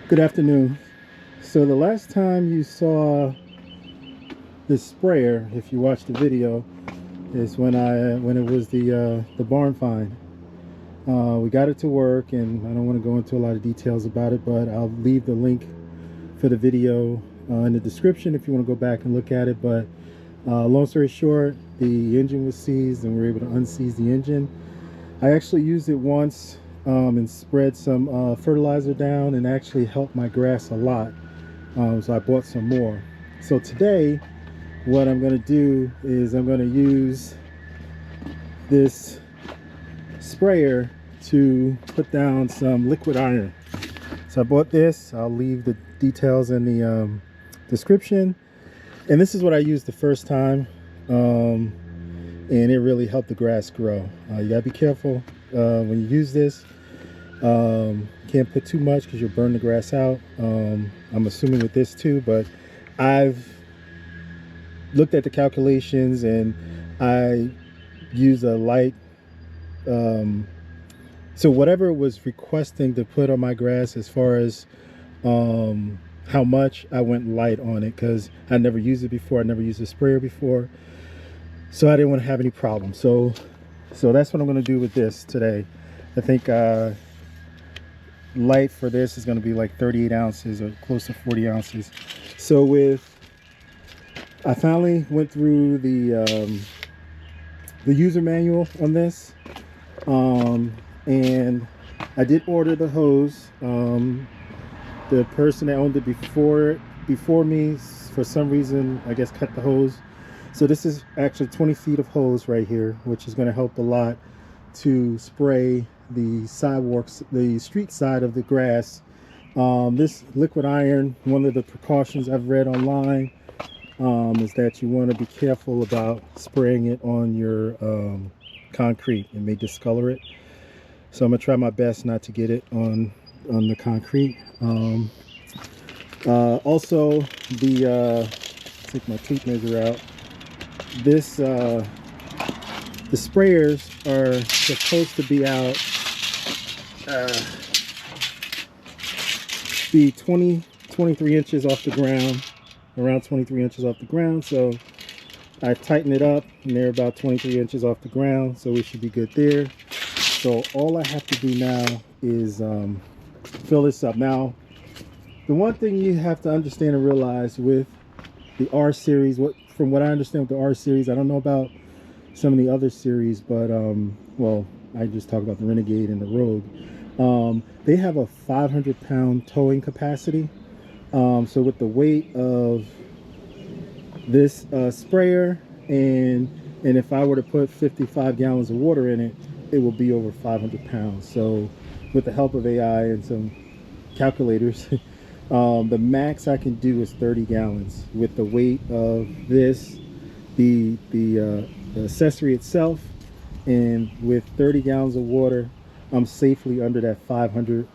Good afternoon. So the last time you saw this sprayer, if you watched the video, is when it was the barn find. We got it to work, and I don't want to go into a lot of details about it, but I'll leave the link for the video in the description if you want to go back and look at it. But long story short, the engine was seized, and we were able to unseize the engine. I actually used it once and spread some fertilizer down, and actually helped my grass a lot. So I bought some more. So today what I'm going to do is I'm going to use this sprayer to put down some liquid iron. So I bought this. I'll leave the details in the description. And this is what I used the first time, and it really helped the grass grow. You gotta be careful when you use this. Can't put too much because you'll burn the grass out. I'm assuming with this too, but I've looked at the calculations and I use a light, so whatever it was requesting to put on my grass as far as how much, I went light on it because I never used it before. I never used a sprayer before, so I didn't want to have any problems. So that's what I'm going to do with this today. I think light for this is going to be like 38 ounces or close to 40 ounces. So I finally went through the user manual on this, and I did order the hose. The person that owned it before me, for some reason, I guess, cut the hose. So this is actually 20 feet of hose right here, which is going to help a lot to spray the sidewalks, the street side of the grass. This liquid iron, one of the precautions I've read online, is that you want to be careful about spraying it on your concrete. It may discolor it. So I'm gonna try my best not to get it on the concrete. Also, take my tape measure out. This the sprayers are supposed to be out be 23 inches off the ground, around 23 inches off the ground. So I tighten it up and they're about 23 inches off the ground, so we should be good there. So all I have to do now is fill this up. Now, the one thing you have to understand and realize with the R series, from what I understand with the R series, I don't know about some of the other series, but well, I just talk about the Renegade and the Rogue. They have a 500-pound towing capacity. So with the weight of this sprayer, and if I were to put 55 gallons of water in it, it will be over 500 pounds. So with the help of AI and some calculators, the max I can do is 30 gallons. With the weight of this, the accessory itself, and with 30 gallons of water, I'm safely under that 500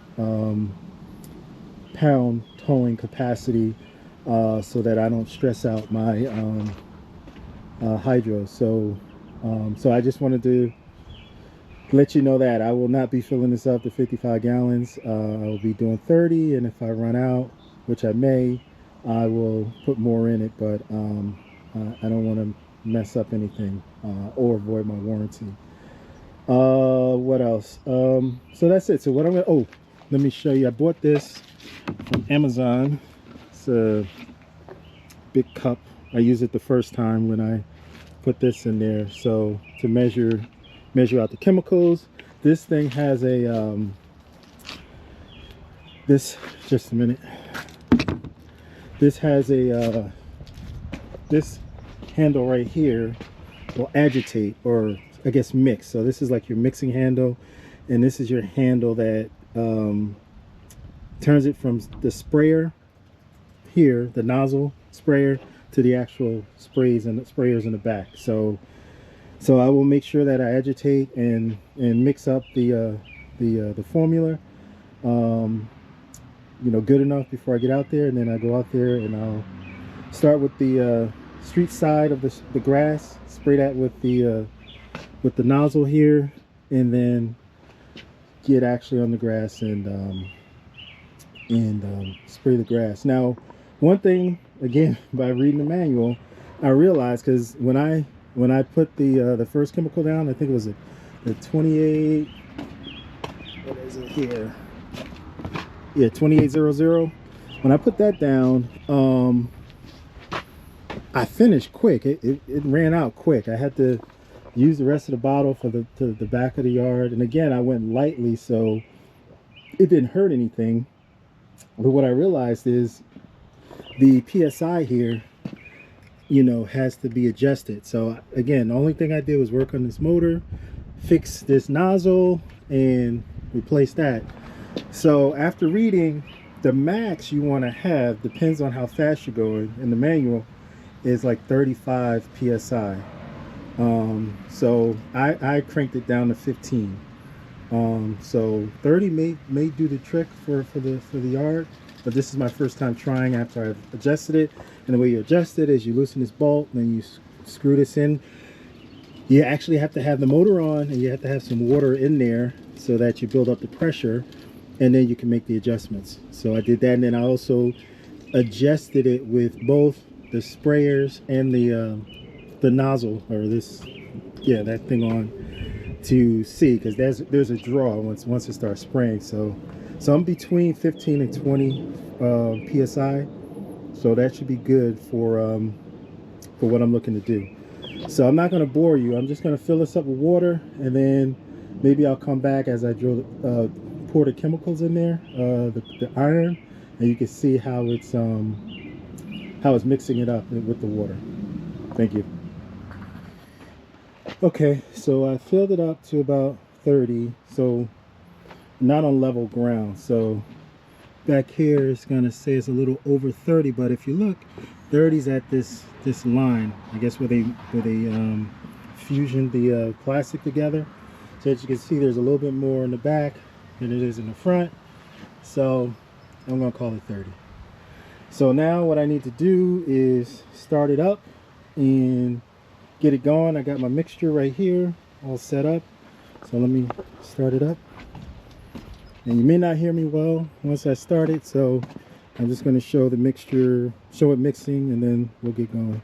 pound towing capacity, so that I don't stress out my hydro. So I just wanted to let you know that I will not be filling this up to 55 gallons. I will be doing 30, and if I run out, which I may, I will put more in it, but I don't want to mess up anything or avoid my warranty. What else? So that's it. So what I'm gonna, let me show you. I bought this from Amazon. It's a big cup. I used it the first time when I put this in there, so to measure out the chemicals. This thing has a just a minute. This has a this handle right here will agitate, or I guess mix. So this is like your mixing handle, and this is your handle that turns it from the sprayer here, the nozzle sprayer, to the actual sprays and the sprayers in the back. So I will make sure that I agitate and mix up the formula, you know, good enough before I get out there, and then I go out there and I'll start with the street side of the grass, spray that with the nozzle here, and then get actually on the grass and and spray the grass. Now, one thing again, by reading the manual, I realized, because when I put the first chemical down, I think it was the 28. What is it here? Yeah, 2800. When I put that down, I finished quick. It ran out quick. I had to use the rest of the bottle for to the back of the yard. And again, I went lightly, so it didn't hurt anything. But what I realized is the PSI here, you know, has to be adjusted. So again, the only thing I did was work on this motor, fix this nozzle, and replace that. So after reading, the max you want to have depends on how fast you're going. In the manual is like 35 PSI. So I cranked it down to 15. So 30 may do the trick for the yard, but this is my first time trying after I've adjusted it. And the way you adjust it is you loosen this bolt, then you screw this in. You actually have to have the motor on, and you have to have some water in there so that you build up the pressure, and then you can make the adjustments. So I did that, and then I also adjusted it with both the sprayers and the nozzle, or this, yeah, that thing on, to see, because there's a draw once it starts spraying. So I'm between 15 and 20 psi, so that should be good for what I'm looking to do. So I'm not going to bore you. I'm just going to fill this up with water, and then maybe I'll come back as I pour the chemicals in there, the iron, and you can see how it's mixing it up with the water. Thank you. Okay, so I filled it up to about 30, so not on level ground. So back here it's going to say it's a little over 30, but if you look, 30's at this line, I guess, where they fusion the plastic together. So as you can see, there's a little bit more in the back than it is in the front, so I'm going to call it 30. So now what I need to do is start it up and get it going. I got my mixture right here all set up, so let me start it up. And you may not hear me well once I start it, so I'm just going to show the mixture, show it mixing, and then we'll get going.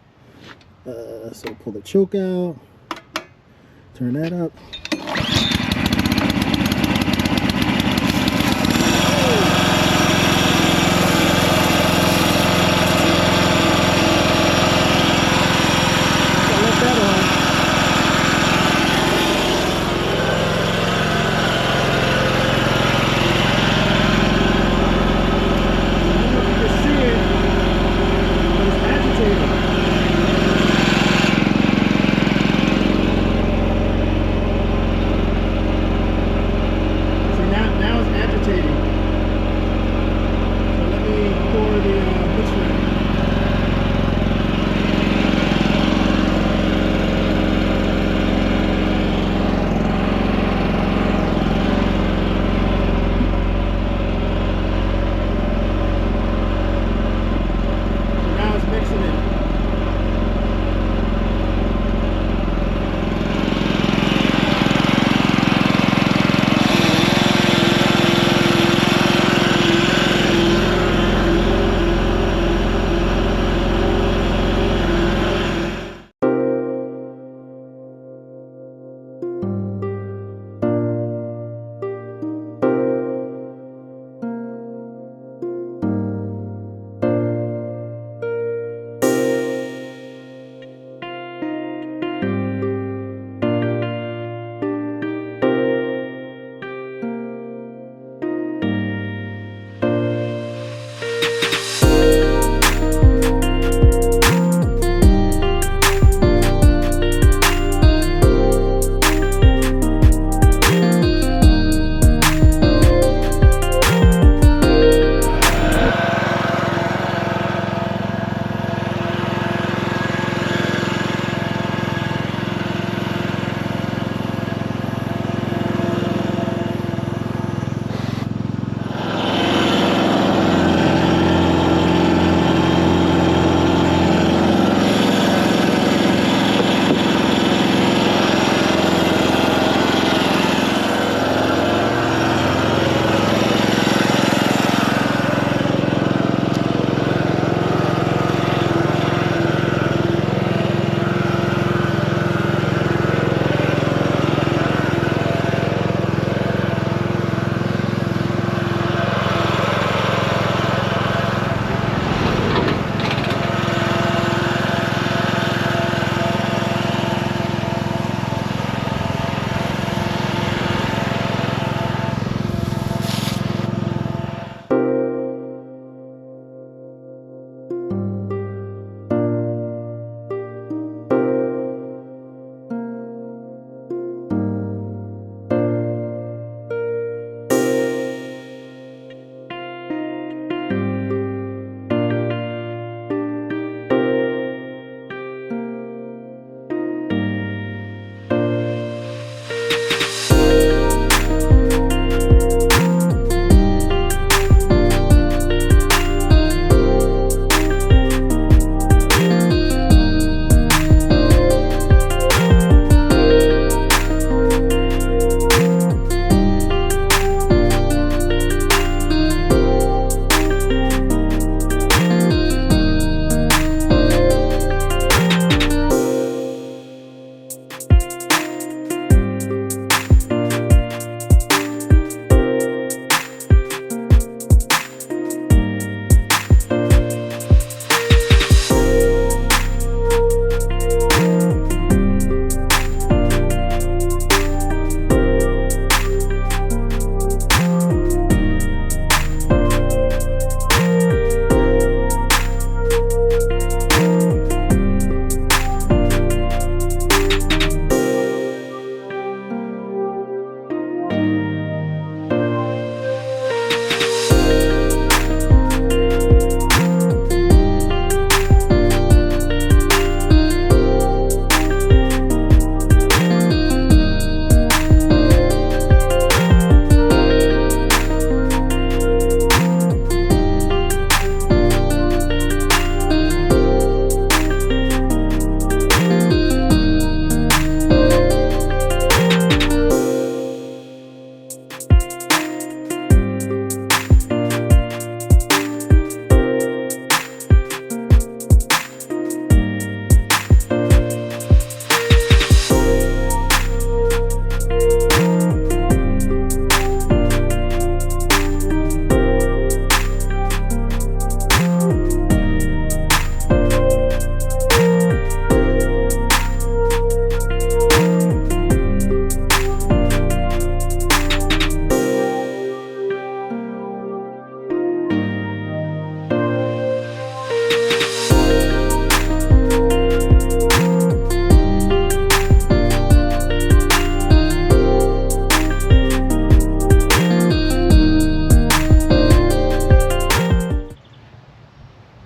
So pull the choke out, turn that up.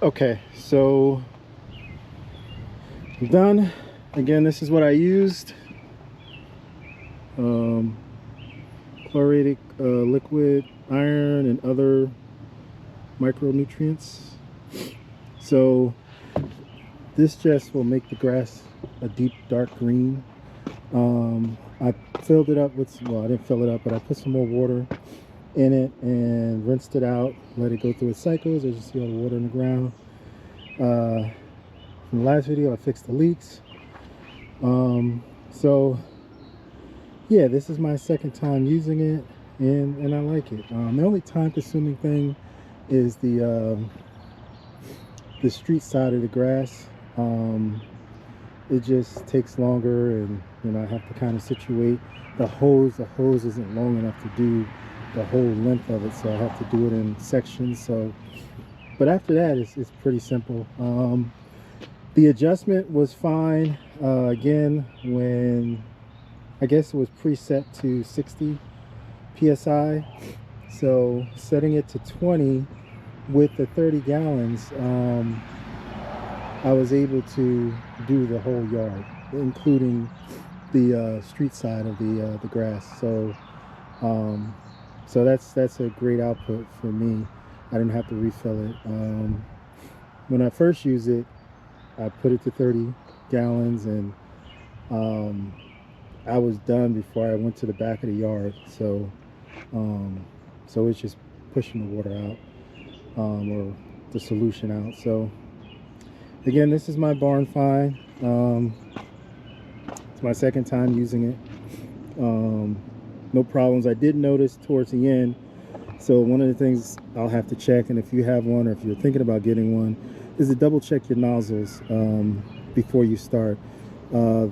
Okay, so I'm done. Again, this is what I used. Chlorinated liquid, iron, and other micronutrients. So this just will make the grass a deep dark green. I filled it up with, well, I didn't fill it up, but I put some more water in it and rinsed it out, let it go through its cycles. As you see all the water in the ground. From the last video I fixed the leaks. So yeah, this is my second time using it, and I like it. The only time consuming thing is the street side of the grass. It just takes longer, and you know, I have to kind of situate the hose. The hose isn't long enough to do the whole length of it, so I have to do it in sections. So, but after that, it's pretty simple. The adjustment was fine. Again, when I guess it was preset to 60 psi, so setting it to 20 with the 30 gallons, I was able to do the whole yard, including the street side of the grass. So so that's a great output for me. I didn't have to refill it. When I first used it, I put it to 30 gallons, and I was done before I went to the back of the yard. So so it's just pushing the water out, or the solution out. So again, this is my barn find. It's my second time using it. No problems. I did notice towards the end, so one of the things I'll have to check, and if you have one or if you're thinking about getting one, is to double check your nozzles before you start.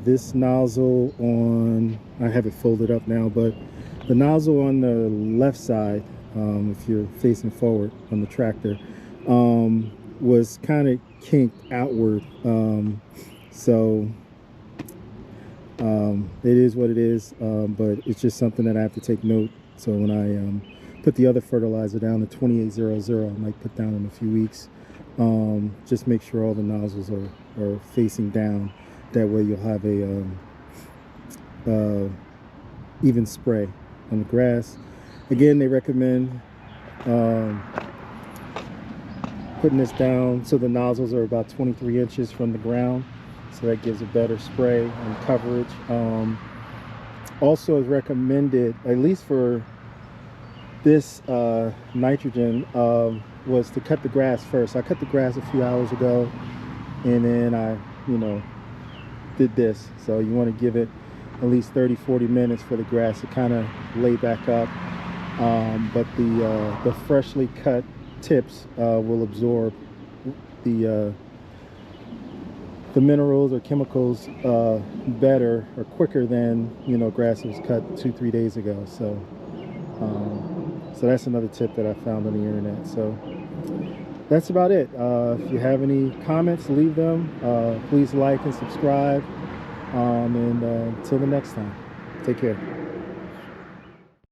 This nozzle on, I have it folded up now, but the nozzle on the left side, if you're facing forward on the tractor, was kind of kinked outward. So it is what it is, but it's just something that I have to take note. So when I put the other fertilizer down, the 2800, I might put down in a few weeks, just make sure all the nozzles are facing down. That way you'll have a even spray on the grass. Again, they recommend putting this down so the nozzles are about 23 inches from the ground, so that gives a better spray and coverage. Also is recommended, at least for this nitrogen, was to cut the grass first. I cut the grass a few hours ago, and then I, you know, did this. So you want to give it at least 30-40 minutes for the grass to kind of lay back up. But the freshly cut tips will absorb the minerals or chemicals better or quicker than, you know, grass that was cut 2-3 days ago. So so that's another tip that I found on the internet. So that's about it. If you have any comments, leave them. Please like and subscribe. And until the next time, take care.